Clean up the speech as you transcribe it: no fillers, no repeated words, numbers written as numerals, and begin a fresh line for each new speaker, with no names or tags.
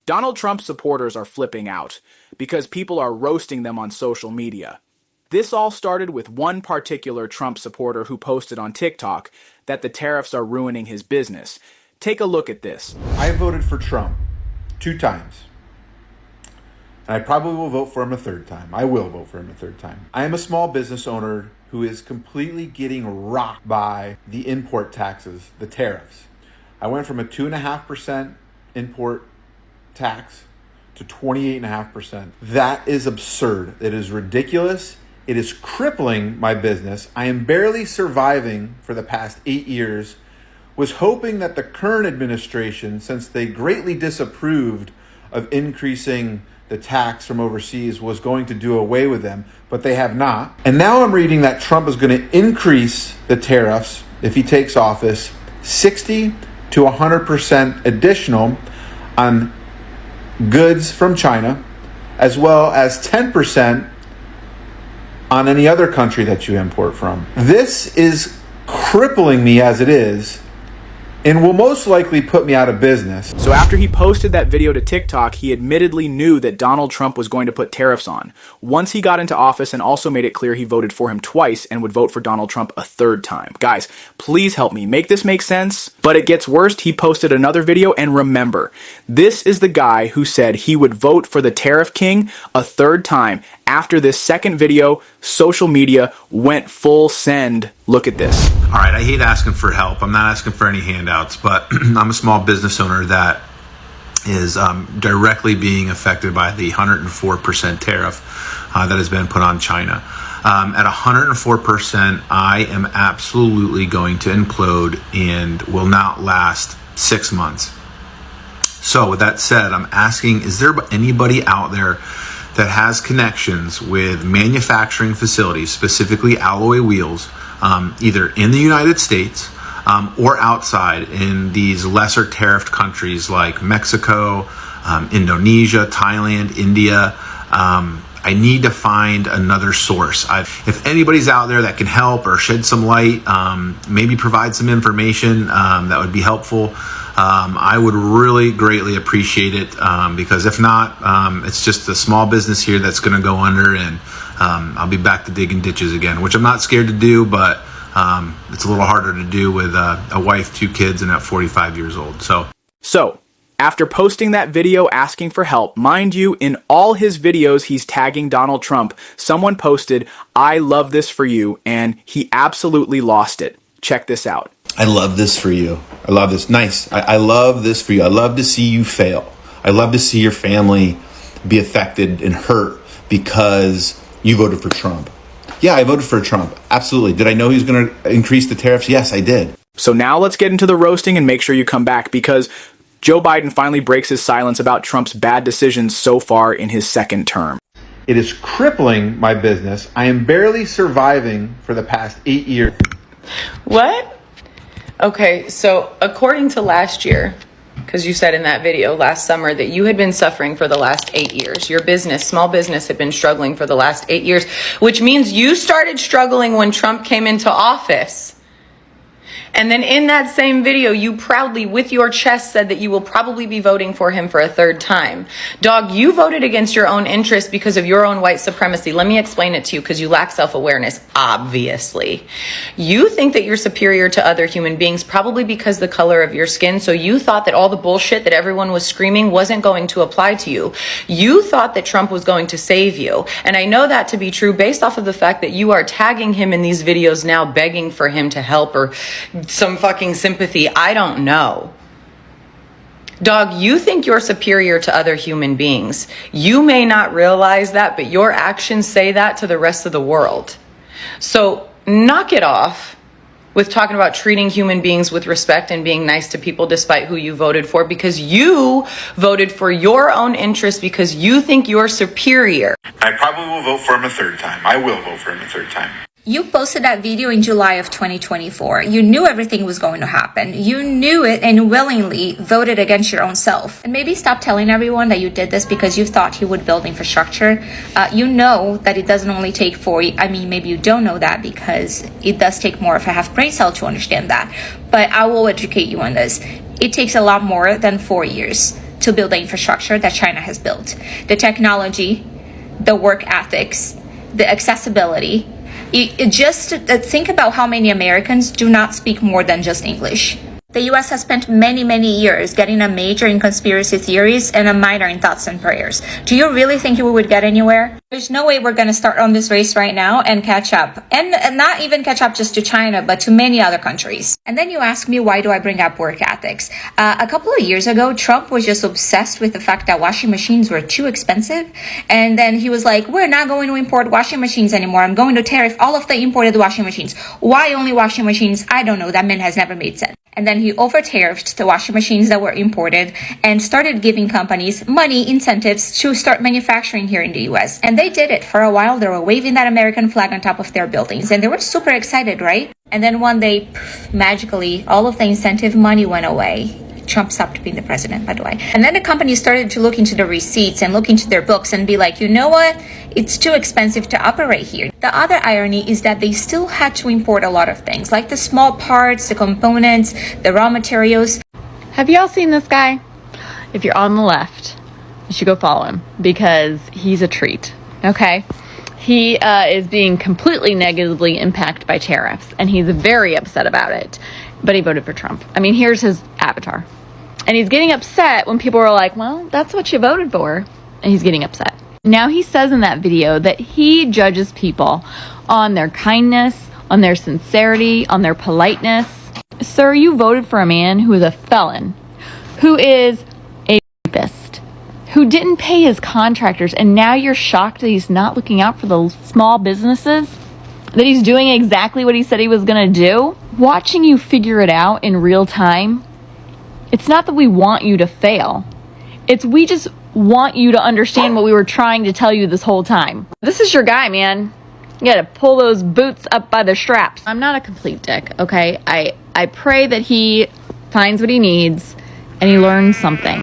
Donald Trump supporters are flipping out because people are roasting them on social media. This all started with one particular Trump supporter who posted on TikTok that the tariffs are ruining his business. Take a look at this.
I voted for Trump 2 times. And I probably will vote for him a 3rd time. I will vote for him a 3rd time. I am a small business owner who is completely getting rocked by the import taxes, the tariffs. I went from a 2.5% import tax to 28.5%. That is absurd. It is ridiculous. It is crippling my business. I am barely surviving for the past 8 years. Was hoping that the current administration, since they greatly disapproved of increasing the tax from overseas, was going to do away with them, but they have not. And now I'm reading that Trump is going to increase the tariffs if he takes office 60 to 100% additional on goods from China, as well as 10% on any other country that you import from. This is crippling me as it is, and will most likely put me out of business.
So after he posted that video to TikTok, he admittedly knew that Donald Trump was going to put tariffs on. Once he got into office, and also made it clear he voted for him twice and would vote for Donald Trump a 3rd time. Guys, please help me make this make sense. But it gets worse. He posted another video, and remember, this is the guy who said he would vote for the tariff king a 3rd time. After this second video, social media went full send. Look at this.
All right, I hate asking for help. I'm not asking for any handouts, but I'm a small business owner that is directly being affected by the 104% tariff that has been put on China. At 104%, I am absolutely going to implode and will not last 6 months. So with that said, I'm asking, is there anybody out there that has connections with manufacturing facilities, specifically alloy wheels, either in the United States or outside in these lesser tariffed countries like Mexico, Indonesia, Thailand, India? I need to find another source. If anybody's out there that can help or shed some light, maybe provide some information that would be helpful, I would really greatly appreciate it, because if not, it's just a small business here that's going to go under, and I'll be back to digging ditches again, which I'm not scared to do, but it's a little harder to do with a wife, 2 kids, and at 45 years old. So after posting that video asking for help, mind you, in all his videos he's tagging Donald Trump, someone posted, "I love this for you," and he absolutely lost it. Check this out. I love this for you. I love this. Nice. I love this for you. I love to see you fail. I love to see your family be affected and hurt because you voted for Trump. Yeah, I voted for Trump. Absolutely. Did I know he was going to increase the tariffs? Yes, I did.
So now let's get into the roasting, and make sure you come back, because Joe Biden finally breaks his silence about Trump's bad decisions so far in his 2nd term.
It is crippling my business. I am barely surviving for the past 8 years.
What? Okay, so according to last year, because you said in that video last summer that you had been suffering for the last 8 years. Your business, small business, had been struggling for the last 8 years, which means you started struggling when Trump came into office. And then in that same video, you proudly, with your chest, said that you will probably be voting for him for a 3rd time. Dog, you voted against your own interests because of your own white supremacy. Let me explain it to you, because you lack self-awareness, obviously. You think that you're superior to other human beings, probably because the color of your skin. So you thought that all the bullshit that everyone was screaming wasn't going to apply to you. You thought that Trump was going to save you. And I know that to be true based off of the fact that you are tagging him in these videos now, begging for him to help or some fucking sympathy. I don't know. Dog, you think you're superior to other human beings. You may not realize that, but your actions say that to the rest of the world. So knock it off with talking about treating human beings with respect and being nice to people despite who you voted for, because you voted for your own interests because you think you're superior.
I probably will vote for him a 3rd time. I will vote for him a 3rd time.
You posted that video in July of 2024. You knew everything was going to happen. You knew it and willingly voted against your own self. And maybe stop telling everyone that you did this because you thought he would build infrastructure. You know that it doesn't only take maybe you don't know that because it does take more of a half brain cell to understand that. But I will educate you on this. It takes a lot more than 4 years to build the infrastructure that China has built. The technology, the work ethics, the accessibility. Just think about how many Americans do not speak more than just English. The US has spent many, many years getting a major in conspiracy theories and a minor in thoughts and prayers. Do you really think we would get anywhere? There's no way we're going to start on this race right now and catch up. And not even catch up just to China, but to many other countries. And then you ask me, why do I bring up work ethics? A couple of years ago, Trump was just obsessed with the fact that washing machines were too expensive. And then he was like, we're not going to import washing machines anymore. I'm going to tariff all of the imported washing machines. Why only washing machines? I don't know. That man has never made sense. And then he over-tariffed the washing machines that were imported and started giving companies money, incentives to start manufacturing here in the US. And they did it for a while. They were waving that American flag on top of their buildings. And they were super excited, right? And then one day, magically, all of the incentive money went away. Trump stopped being the president, by the way. And then the company started to look into the receipts and look into their books and be like, you know what? It's too expensive to operate here. The other irony is that they still had to import a lot of things, like the small parts, the components, the raw materials.
Have y'all seen this guy? If you're on the left, you should go follow him because he's a treat, okay? He is being completely negatively impacted by tariffs, and he's very upset about it. But he voted for Trump. I mean, here's his avatar. And he's getting upset when people are like, well, that's what you voted for. And he's getting upset. Now he says in that video that he judges people on their kindness, on their sincerity, on their politeness. Sir, you voted for a man who is a felon, who is a rapist, who didn't pay his contractors, and now you're shocked that he's not looking out for the small businesses? That he's doing exactly what he said he was going to do? Watching you figure it out in real time, it's not that we want you to fail. It's we just want you to understand what we were trying to tell you this whole time. This is your guy, man. You gotta pull those boots up by the straps. I'm not a complete dick, okay? I pray that he finds what he needs and he learns something.